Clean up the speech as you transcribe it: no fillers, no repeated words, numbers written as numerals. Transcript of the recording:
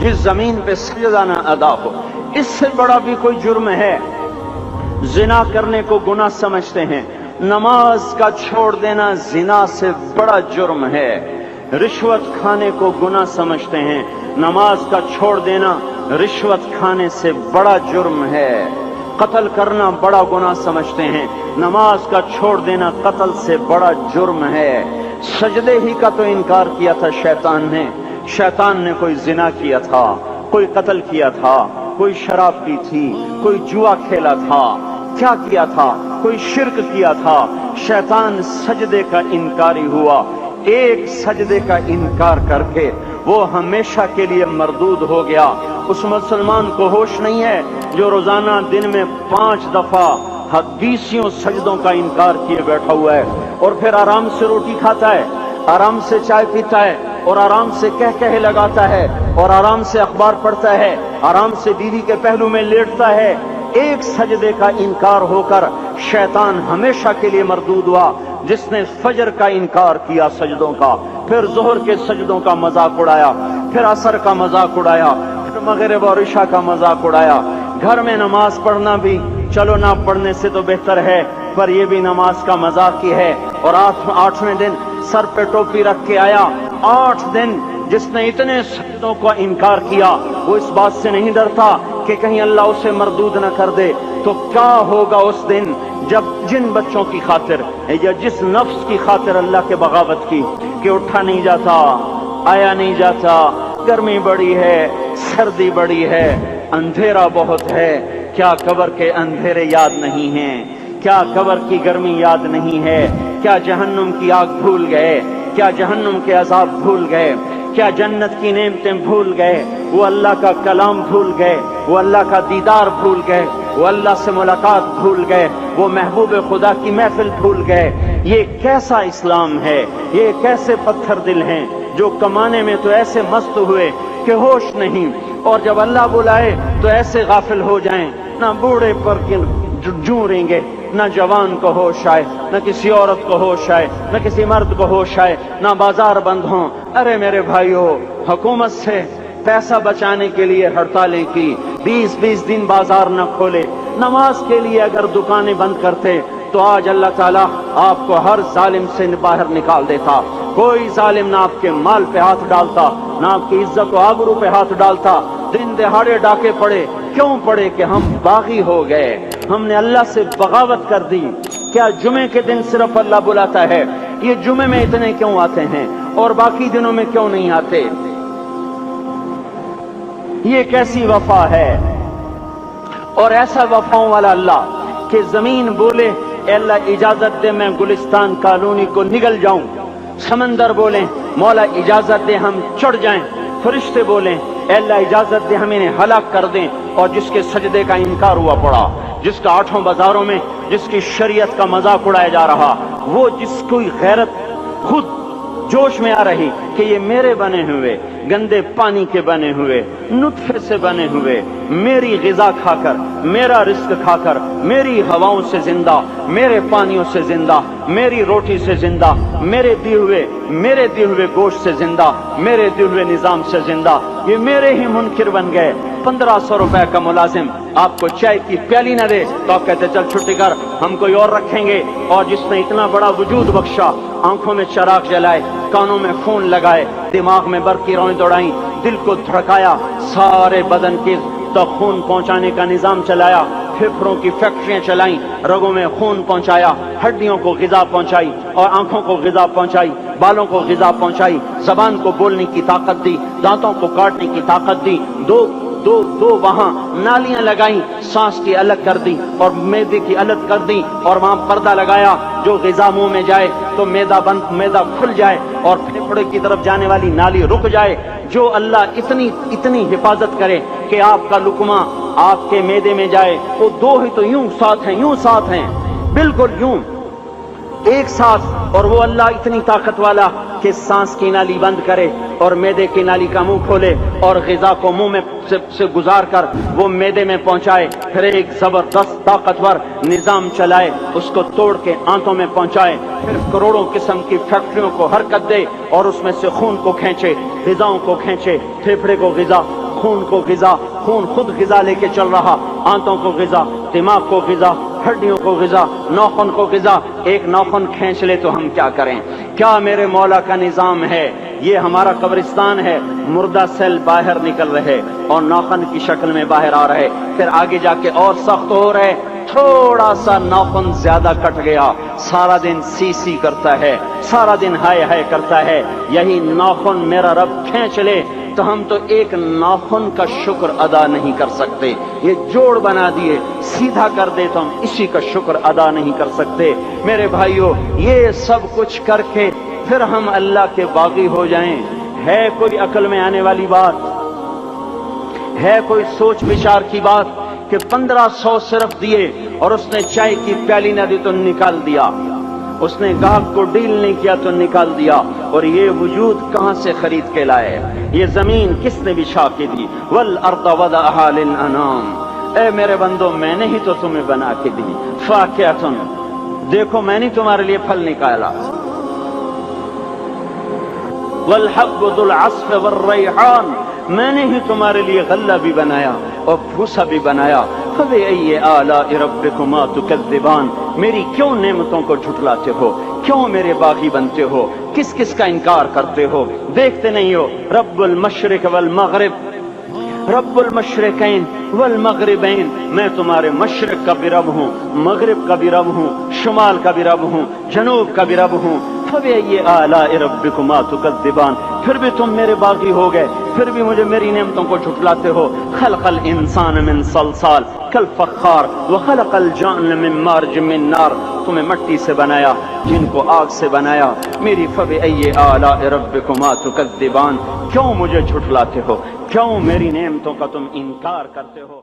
جس زمین پہ سجدہ نہ ادا ہو، اس سے بڑا بھی کوئی جرم ہے؟ زنا کرنے کو گناہ سمجھتے ہیں، نماز کا چھوڑ دینا زنا سے بڑا جرم ہے۔ رشوت کھانے کو گناہ سمجھتے ہیں، نماز کا چھوڑ دینا رشوت کھانے سے بڑا جرم ہے۔ قتل کرنا بڑا گناہ سمجھتے ہیں، نماز کا چھوڑ دینا قتل سے بڑا جرم ہے۔ سجدے ہی کا تو انکار کیا تھا شیطان نے کوئی زنا کیا تھا، کوئی قتل کیا تھا، کوئی شراب پی تھی، کوئی جوا کھیلا تھا، کیا کیا تھا؟ کوئی شرک کیا تھا۔ شیطان سجدے کا انکاری ہوا، ایک سجدے کا انکار کر کے وہ ہمیشہ کے لیے مردود ہو گیا۔ اس مسلمان کو ہوش نہیں ہے جو روزانہ دن میں 5 دفعہ 20 سجدوں کا انکار کیے بیٹھا ہوا ہے، اور پھر آرام سے روٹی کھاتا ہے، آرام سے چائے پیتا ہے، اور آرام سے کہے لگاتا ہے، اور آرام سے اخبار پڑھتا ہے، آرام سے بیوی کے پہلو میں لیٹتا ہے۔ ایک سجدے کا انکار ہو کر شیطان ہمیشہ کے لیے مردود ہوا۔ جس نے فجر کا انکار کیا سجدوں کا، پھر ظہر کے سجدوں کا مذاق اڑایا، پھر عصر کا مذاق اڑایا، پھر مغرب اور عشاء کا مذاق اڑایا۔ گھر میں نماز پڑھنا بھی چلو نہ پڑھنے سے تو بہتر ہے، پر یہ بھی نماز کا مذاق ہی ہے۔ اور 8ویں دن سر پہ ٹوپی رکھ کے آیا۔ 8 دن جس نے اتنے سجدوں کا انکار کیا، وہ اس بات سے نہیں ڈرتا کہ کہیں اللہ اسے مردود نہ کر دے، تو کیا ہوگا اس دن جب جن بچوں کی خاطر یا جس نفس کی خاطر اللہ کے بغاوت کی کہ اٹھا نہیں جاتا، آیا نہیں جاتا، گرمی بڑی ہے، سردی بڑی ہے، اندھیرا بہت ہے، کیا قبر کے اندھیرے یاد نہیں ہیں؟ کیا قبر کی گرمی یاد نہیں ہے؟ کیا جہنم کی آگ بھول گئے؟ کیا جہنم کے عذاب بھول گئے؟ کیا جنت کی نعمتیں بھول گئے؟ وہ اللہ کا کلام بھول گئے، وہ اللہ کا دیدار بھول گئے، وہ اللہ سے ملاقات بھول گئے، وہ محبوب خدا کی محفل بھول گئے۔ یہ کیسا اسلام ہے؟ یہ کیسے پتھر دل ہیں جو کمانے میں تو ایسے مست ہوئے کہ ہوش نہیں، اور جب اللہ بلائے تو ایسے غافل ہو جائیں، نہ بوڑھے پر جوں گے، نہ جوان کو ہوش آئے، نہ کسی عورت کو ہوش آئے، نہ کسی مرد کو ہوش آئے، نہ بازار بند ہوں۔ ارے میرے بھائیو، حکومت سے پیسہ بچانے کے لیے ہڑتالیں کی، 20 دن بازار نہ کھولے، نماز کے لیے اگر دکانیں بند کرتے تو آج اللہ تعالیٰ آپ کو ہر ظالم سے باہر نکال دیتا۔ کوئی ظالم نہ آپ کے مال پہ ہاتھ ڈالتا، نہ آپ کی عزت و آبرو پہ ہاتھ ڈالتا۔ دن دہاڑے ڈاکے پڑے، کیوں پڑے؟ کہ ہم باغی ہو گئے، ہم نے اللہ سے بغاوت کر دی۔ کیا جمعے کے دن صرف اللہ بلاتا ہے؟ یہ جمعے میں اتنے کیوں آتے ہیں اور باقی دنوں میں کیوں نہیں آتے؟ یہ کیسی وفا ہے؟ اور ایسا وفاؤں والا اللہ کہ زمین بولے اے اللہ اجازت دے میں گلستان کالونی کو نگل جاؤں، سمندر بولیں مولا اجازت دے ہم چڑھ جائیں، فرشتے بولیں اے اللہ اجازت دے ہم انہیں ہلاک کر دیں، اور جس کے سجدے کا انکار ہوا پڑا، جس کا 8 بازاروں میں جس کی شریعت کا مذاق اڑایا جا رہا، وہ جس کوئی غیرت خود جوش میں آ رہی کہ یہ میرے بنے ہوئے گندے پانی کے بنے ہوئے نطفے سے بنے ہوئے، میری غذا کھا کر، میرا رزق کھا کر، میری ہواؤں سے زندہ، میرے پانیوں سے زندہ، میری روٹی سے زندہ، میرے دیے ہوئے گوشت سے زندہ، میرے دیے ہوئے نظام سے زندہ، یہ میرے ہی منکر بن گئے۔ 1500 روپے کا ملازم آپ کو چائے کی پیالی نہ دے تو آپ کہتے چل چھٹی کر، ہم کوئی اور رکھیں گے۔ اور جس نے اتنا بڑا وجود بخشا، آنکھوں میں چراغ جلائے، کانوں میں خون لگائے، دماغ میں برق کی روئیں دوڑائیں، دل کو دھڑکایا، سارے بدن کے تک خون پہنچانے کا نظام چلایا، پھیپھڑوں کی فیکٹریاں چلائیں، رگوں میں خون پہنچایا، ہڈیوں کو غذا پہنچائی، اور آنکھوں کو غذا پہنچائی، بالوں کو غذا پہنچائی، زبان کو بولنے کی طاقت دی، دانتوں کو کاٹنے کی طاقت دی، دو وہاں نالیاں لگائیں، سانس کی الگ کر دی اور معدے کی الگ کر دی، اور وہاں پردہ لگایا، جو غذا منہ میں جائے تو معدہ کھل جائے اور پھیپھڑے کی طرف جانے والی نالی رک جائے۔ جو اللہ اتنی حفاظت کرے کہ آپ کا لقمہ آپ کے معدے میں جائے، وہ 2 ہی تو یوں ساتھ ہیں، بالکل یوں ایک ساتھ، اور وہ اللہ اتنی طاقت والا کہ سانس کی نالی بند کرے اور معدے کی نالی کا منہ کھولے اور غذا کو منہ میں سے گزار کر وہ معدے میں پہنچائے، پھر ایک زبردست طاقتور نظام چلائے، اس کو توڑ کے آنتوں میں پہنچائے، پھر کروڑوں قسم کی فیکٹریوں کو حرکت دے اور اس میں سے خون کو کھینچے، غذاؤں کو کھینچے، پھیپھڑے کو غذا، خون کو غذا، خون خود غذا لے کے چل رہا، آنتوں کو غذا، دماغ کو غذا، ہڈیوں کو غذا، ناخن کو غذا۔ ایک ناخن کھینچ لے تو ہم کیا کریں؟ کیا میرے مولا کا نظام ہے؟ یہ ہمارا قبرستان ہے، مردہ سیل باہر نکل رہے اور ناخن کی شکل میں باہر آ رہے، پھر آگے جا کے اور سخت ہو رہے، تھوڑا سا ناخن زیادہ کٹ گیا، سارا دن سی سی کرتا ہے، سارا دن ہائے ہائے کرتا ہے۔ یہی ناخن میرا رب کھینچ لے تو ہم تو ایک ناخن کا شکر ادا نہیں کر سکتے۔ یہ جوڑ بنا دیے، سیدھا کر دے تو ہم اسی کا شکر ادا نہیں کر سکتے۔ میرے بھائیو، یہ سب کچھ کر کے پھر ہم اللہ کے باغی ہو جائیں، ہے کوئی عقل میں آنے والی بات؟ ہے کوئی سوچ بچار کی بات کہ 1500 صرف دیے اور اس نے چائے کی پیالی نہ دی تو نکال دیا، اس نے گاہک کو ڈیل نہیں کیا تو نکال دیا، اور یہ وجود کہاں سے خرید کے لائے؟ یہ زمین کس نے بچھا کے دی؟ والارض وضعها للانام، اے میرے بندو میں نے ہی تو تمہیں بنا کے دی۔ فاکہۃ، دیکھو میں نے تمہارے لیے پھل نکالا، والحب ذو العصف والریحان، میں نے ہی تمہارے لیے غلہ بھی بنایا اور بھوسا بھی بنایا۔ فبأي آلاء ربكما تكذبان، میری کیوں نعمتوں کو جھٹلاتے ہو؟ کیوں میرے باغی بنتے ہو؟ کس کس کا انکار کرتے ہو؟ دیکھتے نہیں ہو رب المشرق والمغرب، رب المشرقین والمغربین، میں تمہارے مشرق کا بھی رب ہوں، مغرب کا بھی رب ہوں، شمال کا بھی رب ہوں، جنوب کا بھی رب ہوں۔ فبأي آلاء ربكما تكذبان، پھر بھی تم میرے باغی ہو گئے، پھر بھی مجھے میری نعمتوں کو جھٹلاتے ہو۔ خلق الانسان من صلصال کالفخار وخلق الجان من مارج من نار، تمہیں مٹی سے بنایا، جن کو آگ سے بنایا۔ میری فبأي آلاء ربكما تكذبان، کیوں مجھے جھٹلاتے ہو؟ کیوں میری نعمتوں کا تم انکار کرتے ہو؟